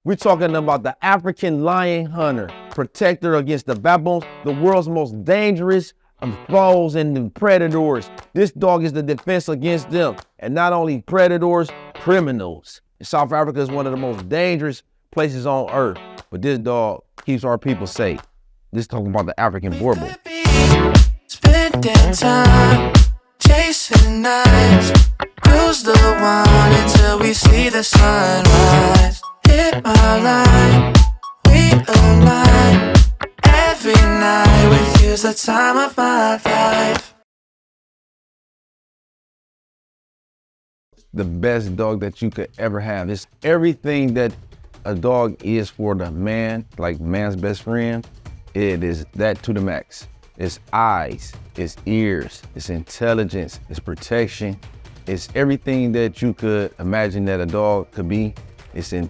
We're talking about the African lion hunter, protector against the baboons, the world's most dangerous foes and predators. This dog is the defense against them. And not only predators, criminals. South Africa is one of the most dangerous places on earth. But this dog keeps our people safe. This is talking about the African Boerboel. Spending time chasing nights, cruise the wine until we see the sunrise. Hit my line, we align. Every night with you's the time of my life. The best dog that you could ever have. It's everything that a dog is for the man, like man's best friend. It is that to the max. It's eyes, it's ears, it's intelligence, it's protection. It's everything that you could imagine that a dog could be. It's a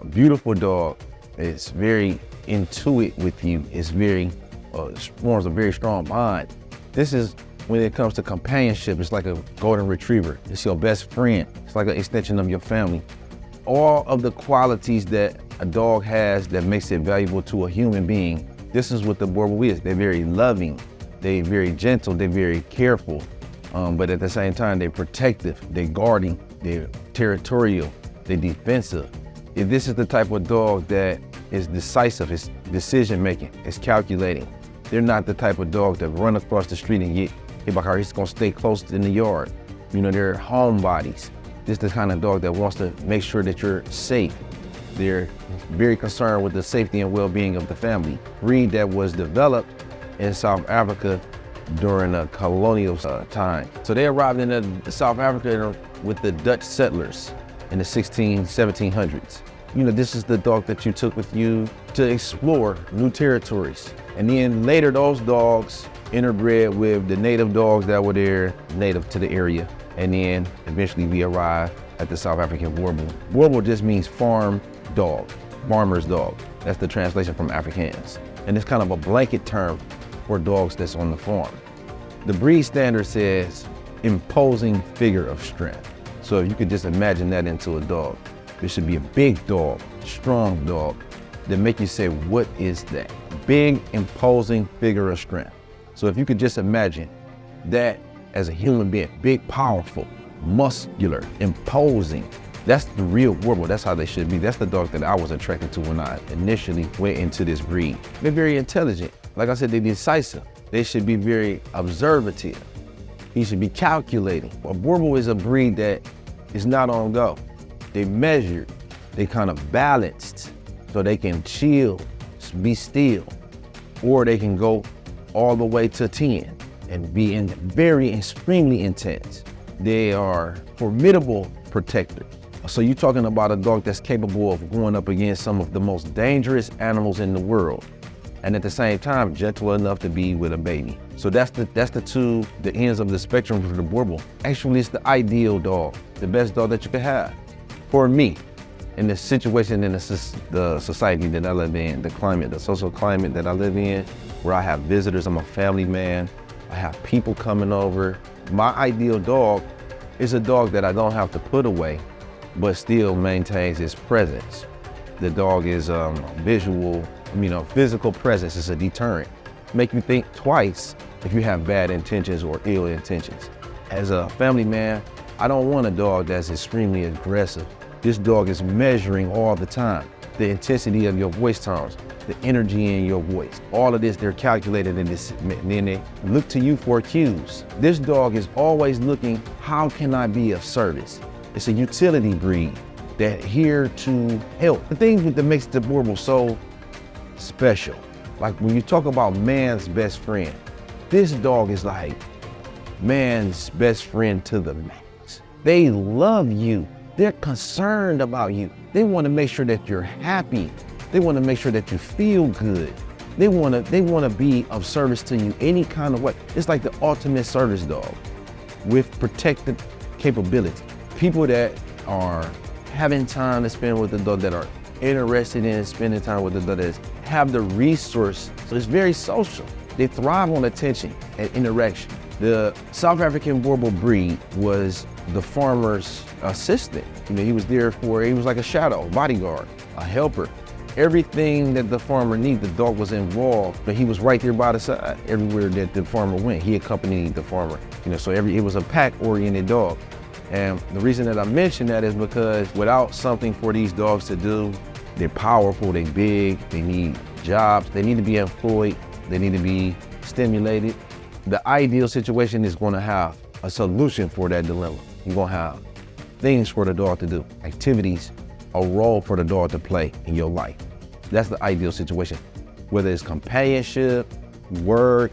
beautiful dog. It's very intuitive with you. It's forms a very strong bond. This is when it comes to companionship. It's like a golden retriever. It's your best friend. It's like an extension of your family. All of the qualities that a dog has that makes it valuable to a human being. This is what the Boerboel is. They're very loving, they're very gentle, they're very careful, but at the same time, they're protective, they're guarding, they're territorial, they're defensive. If this is the type of dog that is decisive, it's decision-making, it's calculating. They're not the type of dog that run across the street and get hit by a car. He's gonna stay close in the yard. You know, they're homebodies. This is the kind of dog that wants to make sure that you're safe. They're very concerned with the safety and well-being of the family. Breed that was developed in South Africa during a colonial time. So they arrived in South Africa with the Dutch settlers in the 1700s. You know, this is the dog that you took with you to explore new territories. And then later those dogs interbred with the native dogs that were there, native to the area. And then eventually we arrived at the South African Boerboel. Boerboel just means farm dog, farmer's dog. That's the translation from Afrikaans. And it's kind of a blanket term for dogs that's on the farm. The breed standard says imposing figure of strength. So you could just imagine that into a dog. There should be a big dog, strong dog, that make you say, what is that? Big, imposing figure of strength. So if you could just imagine that as a human being, big, powerful, muscular, imposing, that's the real Boerboel. That's how they should be. That's the dog that I was attracted to when I initially went into this breed. They're very intelligent. Like I said, they're decisive. They should be very observative. He should be calculating. A Boerboel is a breed that is not on go. They measured, they kind of balanced, so they can chill, be still, or they can go all the way to 10 and be very extremely intense. They are formidable protectors. So you're talking about a dog that's capable of going up against some of the most dangerous animals in the world, and at the same time, gentle enough to be with a baby. So that's the ends of the spectrum for the Boerboel. Actually, it's the ideal dog, the best dog that you could have. For me, in the situation, in the society that I live in, the climate, the social climate that I live in, where I have visitors, I'm a family man, I have people coming over. My ideal dog is a dog that I don't have to put away, but still maintains its presence. The dog is physical presence is a deterrent. Make you think twice if you have bad intentions or ill intentions. As a family man, I don't want a dog that's extremely aggressive. This dog is measuring all the time. The intensity of your voice tones, the energy in your voice. All of this, they're calculated in this, and then they look to you for cues. This dog is always looking, how can I be of service? It's a utility breed that's here to help. The thing that makes the Boerboel so special, like when you talk about man's best friend, this dog is like man's best friend to the max. They love you. They're concerned about you. They want to make sure that you're happy. They want to make sure that you feel good. They want to be of service to you any kind of way. It's like the ultimate service dog with protective capability. People that are having time to spend with the dog, that are interested in spending time with the dog, that have the resource. So it's very social. They thrive on attention and interaction. The South African Boerboel breed was the farmer's assistant. You know, he was there he was like a shadow, bodyguard. a helper. Everything that the farmer needed, the dog was involved, but he was right there by the side. Everywhere that the farmer went, he accompanied the farmer. So it was a pack-oriented dog. And the reason that I mention that is because without something for these dogs to do, they're powerful, they're big, they need jobs, they need to be employed, they need to be stimulated. The ideal situation is going to have a solution for that dilemma. You're going to have things for the dog to do, activities, a role for the dog to play in your life. That's the ideal situation. Whether it's companionship, work,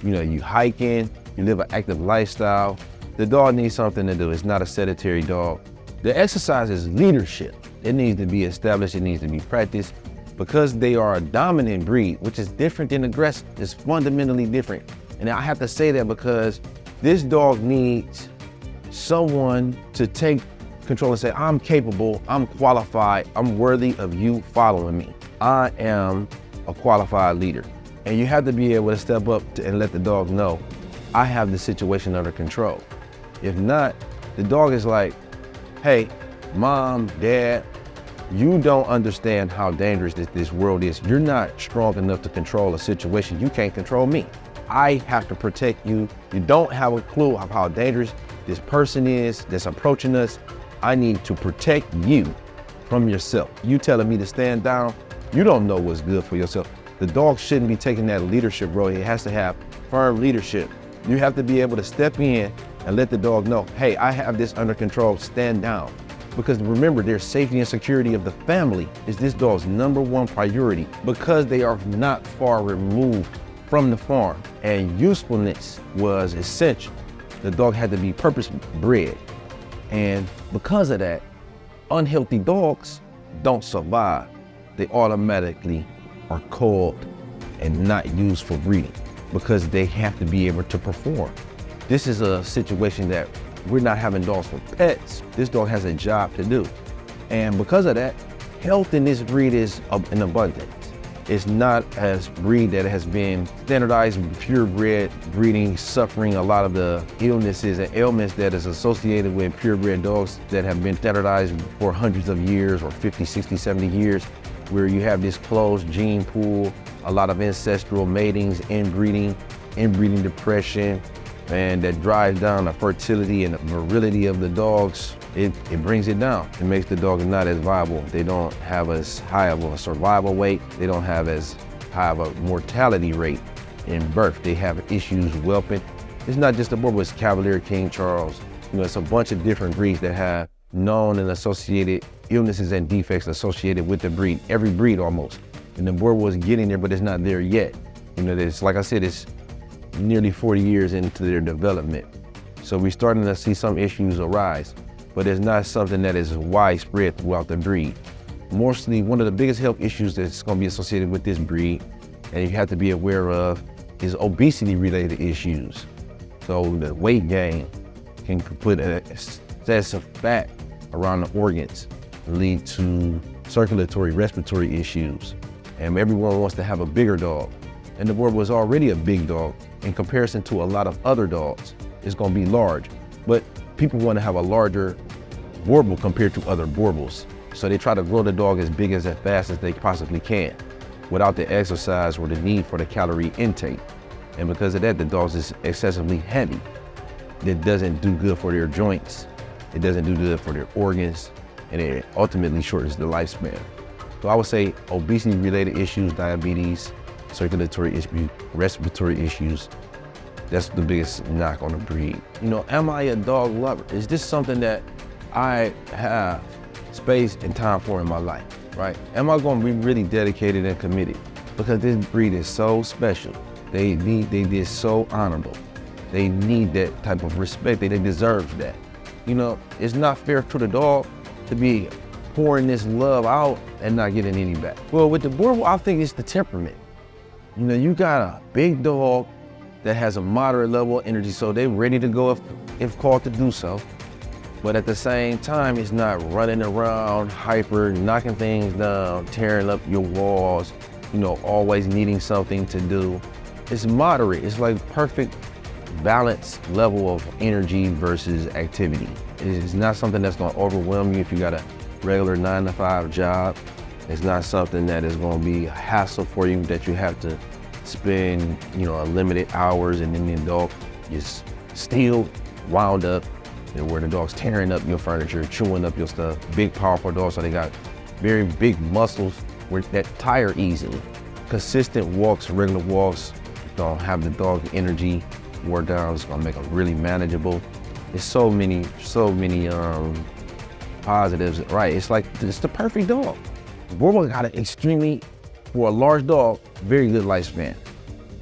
you hiking, you live an active lifestyle, the dog needs something to do. It's not a sedentary dog. The exercise is leadership. It needs to be established, it needs to be practiced. Because they are a dominant breed, which is different than aggressive, it's fundamentally different. And I have to say that because this dog needs someone to take control and say, I'm capable, I'm qualified, I'm worthy of you following me. I am a qualified leader. And you have to be able to step up and let the dog know, I have the situation under control. If not, the dog is like, hey, mom, dad, you don't understand how dangerous this world is. You're not strong enough to control a situation. You can't control me. I have to protect you. You don't have a clue of how dangerous this person is that's approaching us. I need to protect you from yourself. You telling me to stand down, you don't know what's good for yourself. The dog shouldn't be taking that leadership role. It has to have firm leadership. You have to be able to step in and let the dog know, hey, I have this under control, stand down. Because remember, their safety and security of the family is this dog's #1 priority because they are not far removed from the farm. And usefulness was essential. The dog had to be purpose bred. And because of that, unhealthy dogs don't survive. They automatically are culled and not used for breeding because they have to be able to perform. This is a situation that we're not having dogs for pets. This dog has a job to do. And because of that, health in this breed is in abundance. It's not as breed that has been standardized, purebred breeding, suffering a lot of the illnesses and ailments that is associated with purebred dogs that have been standardized for hundreds of years or 50, 60, 70 years, where you have this closed gene pool, a lot of ancestral matings, inbreeding depression, and that drives down the fertility and the virility of the dogs. It brings it down. It makes the dog not as viable. They don't have as high of a survival weight. They don't have as high of a mortality rate in birth. They have issues whelping. It's not just the Boerboel, it's Cavalier, King Charles. It's a bunch of different breeds that have known and associated illnesses and defects associated with the breed. Every breed almost. And the Boerboel is getting there, but it's not there yet. It's like I said, it's nearly 40 years into their development. So we're starting to see some issues arise, but it's not something that is widespread throughout the breed. Mostly, one of the biggest health issues that's going to be associated with this breed, and you have to be aware of, is obesity-related issues. So the weight gain can put excessive fat around the organs, lead to circulatory, respiratory issues. And everyone wants to have a bigger dog. And the Boerboel is already a big dog. In comparison to a lot of other dogs, it's going to be large. But people want to have a larger Boerboel compared to other Boerboels. So they try to grow the dog as big as fast as they possibly can without the exercise or the need for the calorie intake. And because of that, the dog is excessively heavy. That doesn't do good for their joints. It doesn't do good for their organs, and it ultimately shortens the lifespan. So I would say obesity-related issues, diabetes, circulatory issues, respiratory issues, that's the biggest knock on the breed. Am I a dog lover? Is this something that I have space and time for in my life, right? Am I going to be really dedicated and committed? Because this breed is so special. They're so honorable. They need that type of respect. They deserve that. It's not fair to the dog to be pouring this love out and not getting any back. Well, with the Boerboel, I think it's the temperament. You got a big dog that has a moderate level of energy, so they're ready to go if called to do so. But at the same time, it's not running around, hyper, knocking things down, tearing up your walls, always needing something to do. It's moderate. It's like perfect balanced level of energy versus activity. It's not something that's gonna overwhelm you if you got a regular 9-to-5 job. It's not something that is gonna be a hassle for you that you have to spend, a limited hours, and then the dog is still wound up, where the dog's tearing up your furniture, chewing up your stuff. Big, powerful dogs, so they got very big muscles that tire easily. Consistent walks, regular walks, don't have the dog energy wore down. It's gonna make them really manageable. There's so many positives, right? It's the perfect dog. Boerboel got an extremely, for a large dog, very good lifespan.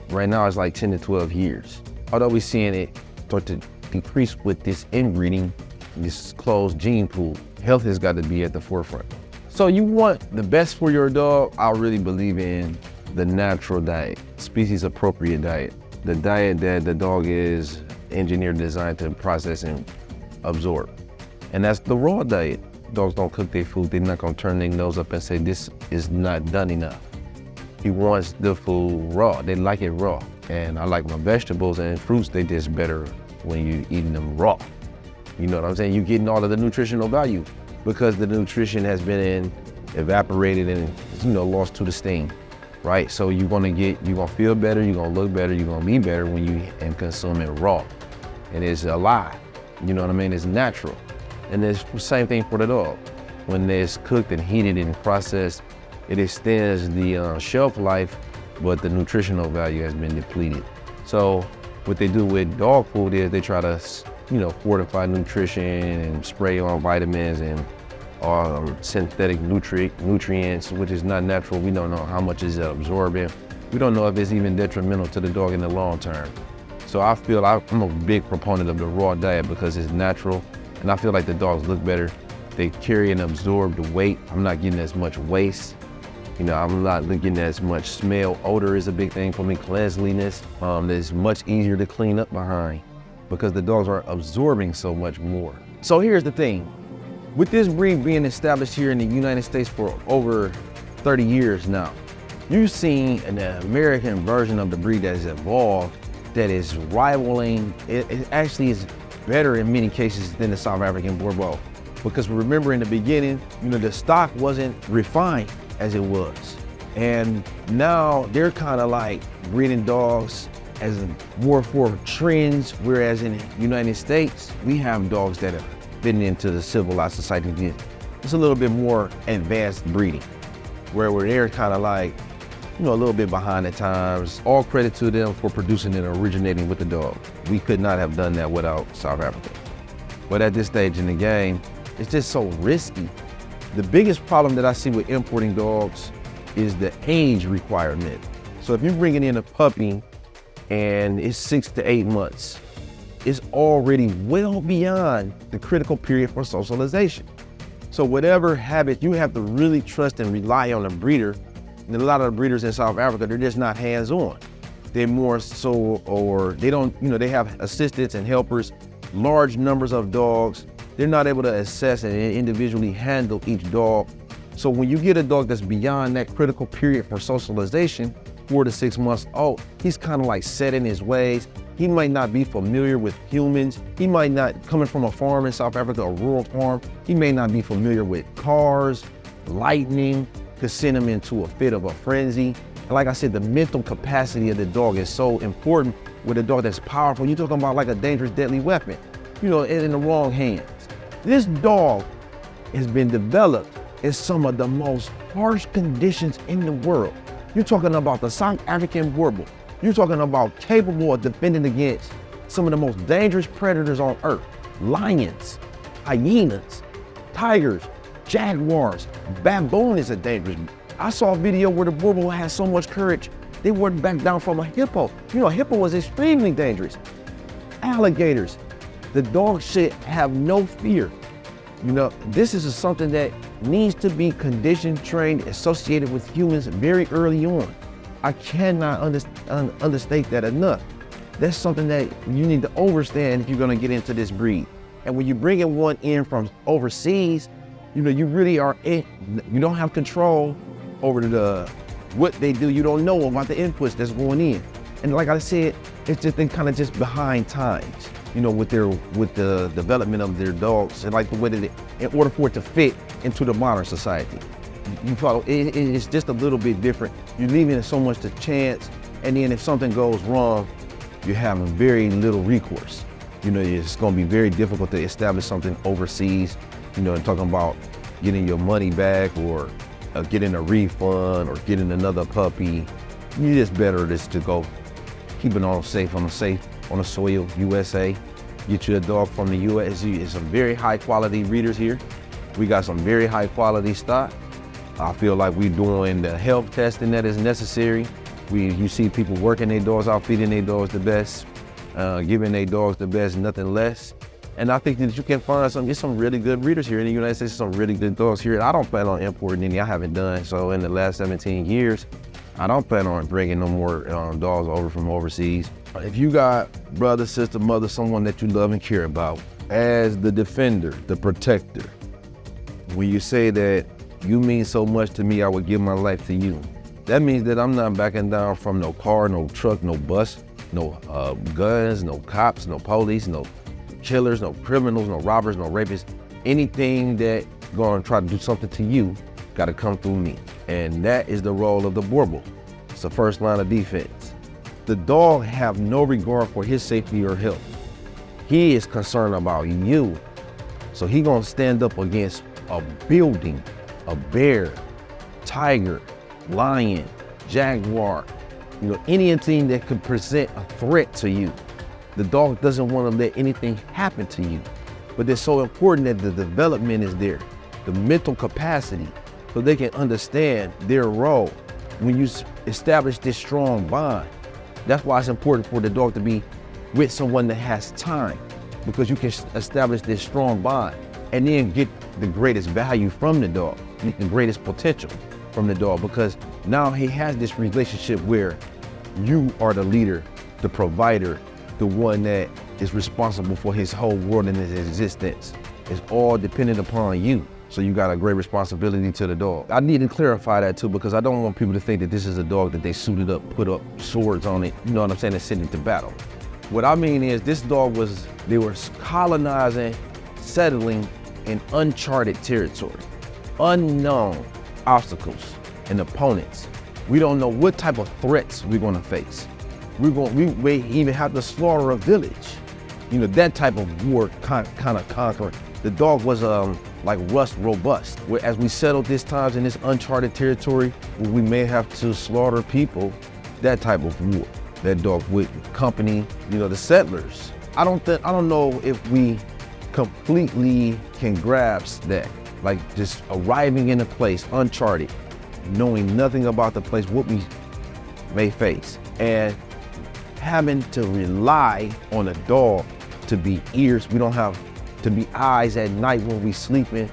Right now it's like 10 to 12 years. Although we're seeing it start to decrease with this inbreeding, this closed gene pool, health has got to be at the forefront. So you want the best for your dog, I really believe in the natural diet, species appropriate diet. The diet that the dog is engineered, designed to process and absorb. And that's the raw diet. Dogs don't cook their food. They're not gonna turn their nose up and say, this is not done enough. He wants the food raw. They like it raw. And I like my vegetables and fruits, they just better when you're eating them raw. You know what I'm saying? You're getting all of the nutritional value because the nutrition has been evaporated and lost to the stain, right? So you're gonna feel better, you're gonna look better, you're gonna be better when you consume it raw. And it's alive, you know what I mean? It's natural. And it's the same thing for the dog. When it's cooked and heated and processed, it extends the shelf life, but the nutritional value has been depleted. So what they do with dog food is they try to, fortify nutrition and spray on vitamins and synthetic nutrients, which is not natural. We don't know how much is absorbing. We don't know if it's even detrimental to the dog in the long term. So I feel I'm a big proponent of the raw diet because it's natural, and I feel like the dogs look better. They carry and absorb the weight. I'm not getting as much waste. I'm not getting as much smell. Odor is a big thing for me, cleanliness. It's much easier to clean up behind because the dogs are absorbing so much more. So here's the thing. With this breed being established here in the United States for over 30 years now, you've seen an American version of the breed that has evolved that is rivaling, it actually is better in many cases than the South African Boerboel. Because remember in the beginning, the stock wasn't refined as it was. And now they're kind of like breeding dogs as more for trends, whereas in the United States, we have dogs that are fitting into the civilized society. It's a little bit more advanced breeding, where they're kind of like, a little bit behind the times. All credit to them for producing and originating with the dog. We could not have done that without South Africa. But at this stage in the game, it's just so risky. The biggest problem that I see with importing dogs is the age requirement. So if you're bringing in a puppy and it's 6 to 8 months, it's already well beyond the critical period for socialization. So whatever habit, you have to really trust and rely on a breeder. And a lot of the breeders in South Africa, they're just not hands-on. They're more so, or they don't, they have assistants and helpers, large numbers of dogs. They're not able to assess and individually handle each dog. So when you get a dog that's beyond that critical period for socialization, 4 to 6 months old, he's kind of like set in his ways. He might not be familiar with humans. He might not, coming from a farm in South Africa, a rural farm, he may not be familiar with cars, lightning, could send him into a fit of a frenzy. And like I said, the mental capacity of the dog is so important with a dog that's powerful. You're talking about like a dangerous, deadly weapon, in the wrong hands. This dog has been developed in some of the most harsh conditions in the world. You're talking about the South African Boerboel. You're talking about capable of defending against some of the most dangerous predators on earth. Lions, hyenas, tigers, jaguars, baboon is a dangerous. I saw a video where the Boerboel had so much courage, they wouldn't back down from a hippo. A hippo was extremely dangerous. Alligators, the dog should have no fear. This is something that needs to be conditioned, trained, associated with humans very early on. I cannot understate that enough. That's something that you need to understand if you're gonna get into this breed. And when you're bringing one in from overseas, you really are you don't have control over what they do. You don't know about the inputs that's going in. And like I said, it's just been kind of just behind times, with the development of their dogs and like the way that in order for it to fit into the modern society. you follow, it's just a little bit different. You're leaving it so much to chance, and then if something goes wrong, you're having very little recourse. You know, it's gonna be very difficult to establish something overseas, you know, and talking about getting your money back or getting a refund or getting another puppy. You just better just to go keep it on the soil, USA. Get you a dog from the US. It's some very high quality breeders here. We got some very high quality stock. I feel like we're doing the health testing that is necessary. You see people working their dogs out, feeding their dogs the best, giving their dogs the best, nothing less. And I think that you can find some really good breeders here in the United States, some really good dogs here. I don't plan on importing any, I haven't done so in the last 17 years. I don't plan on bringing no more dogs over from overseas. If you got brother, sister, mother, someone that you love and care about, as the defender, the protector, when you say that you mean so much to me, I would give my life to you. That means that I'm not backing down from no car, no truck, no bus, no guns, no cops, no police, no killers, no criminals, no robbers, no rapists. Anything that gonna try to do something to you gotta come through me. And that is the role of the Boerboel. It's the first line of defense. The dog have no regard for his safety or health. He is concerned about you. So he gonna stand up against a building, a bear, tiger, lion, jaguar, you know, anything that could present a threat to you. The dog doesn't want to let anything happen to you. But it's so important that the development is there, the mental capacity, so they can understand their role. When you establish this strong bond, that's why it's important for the dog to be with someone that has time, because you can establish this strong bond and then get the greatest value from the dog, the greatest potential from the dog, because now he has this relationship where you are the leader, the provider, the one that is responsible for his whole world and his existence. It's all dependent upon you. So you got a great responsibility to the dog. I need to clarify that too, because I don't want people to think that this is a dog that they suited up, put up swords on it, you know what I'm saying, and sent it to battle. What I mean is this dog they were colonizing, settling in uncharted territory, unknown obstacles and opponents. We don't know what type of threats we're gonna face. We even have to slaughter a village. You know, that type of war kind of conquering. The dog was like robust. As we settled this times in this uncharted territory, where we may have to slaughter people, that type of war. That dog with company, you know, the settlers. I don't know if we completely can grasp that. Like just arriving in a place uncharted, knowing nothing about the place, what we may face, and having to rely on a dog to be ears. We don't have to be eyes at night when we sleeping.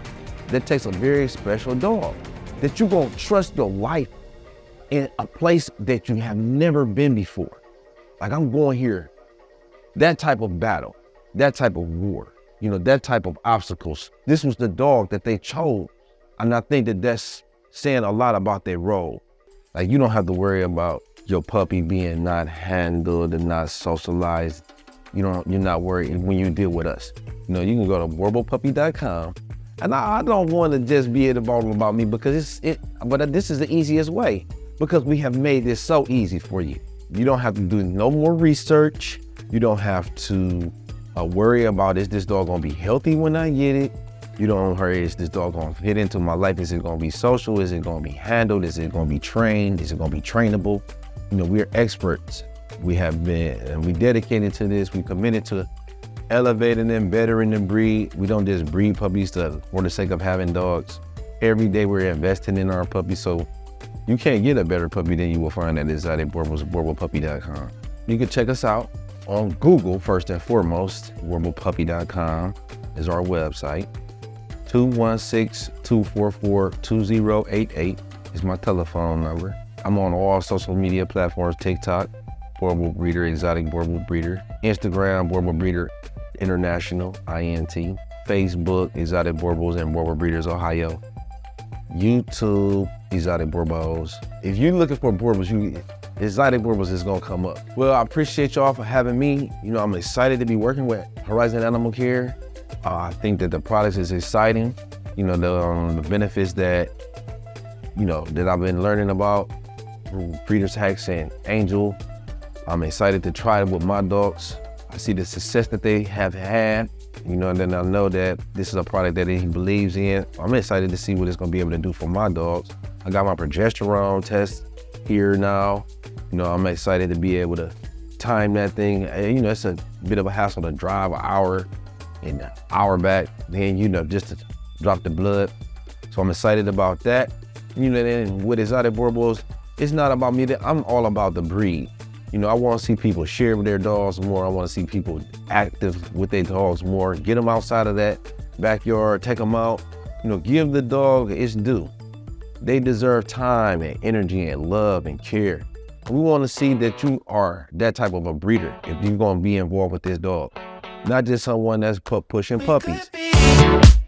That takes a very special dog that you're gonna trust your life in a place that you have never been before. Like, I'm going here. That type of battle, that type of war, you know, that type of obstacles. This was the dog that they chose. And I think that that's saying a lot about their role. Like, you don't have to worry about your puppy being not handled and not socialized. You're not worried when you deal with us. You know, you can go to boerboelpuppy.com. And I don't want to just be at the bottom about me, because but this is the easiest way, because we have made this so easy for you. You don't have to do no more research. You don't have to worry about, is this dog gonna be healthy when I get it? You don't worry, is this dog gonna fit into my life? Is it gonna be social? Is it gonna be handled? Is it gonna be trained? Is it gonna be trainable? You know, we're experts. We have been, and we dedicated to this. We committed to elevating them, bettering the breed. We don't just breed puppies for the sake of having dogs. Every day we're investing in our puppies, so you can't get a better puppy than you will find at Exotic Boerboel's boerboelpuppy.com. You can check us out on Google first and foremost. boerboelpuppy.com is our website. 216-244-2088 is my telephone number. I'm on all social media platforms: TikTok, Boerboel Breeder, Exotic Boerboel Breeder, Instagram, Boerboel Breeder International, INT, Facebook, Exotic Boerboels and Boerboel Breeders Ohio, YouTube, Exotic Boerboels. If you're looking for Boerboels, Exotic Boerboels is gonna come up. Well, I appreciate y'all for having me. You know, I'm excited to be working with Horizon Animal Care. I think that the product is exciting. You know, the benefits that that I've been learning about through Breeders Hacks and Angel. I'm excited to try it with my dogs. I see the success that they have had, and then I know that this is a product that he believes in. I'm excited to see what it's gonna be able to do for my dogs. I got my progesterone test here now. I'm excited to be able to time that thing. It's a bit of a hassle to drive an hour and an hour back, then, just to drop the blood. So I'm excited about that. Then with exotic Boerboels, it's not about me. I'm all about the breed. I want to see people share with their dogs more. I want to see people active with their dogs more. Get them outside of that backyard, take them out. Give the dog its due. They deserve time and energy and love and care. We want to see that you are that type of a breeder if you're going to be involved with this dog. Not just someone that's pushing puppies.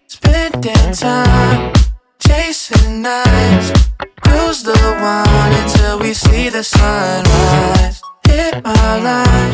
Spending time, chasing nights, cruise the wine until we see the sunrise. Hit my line.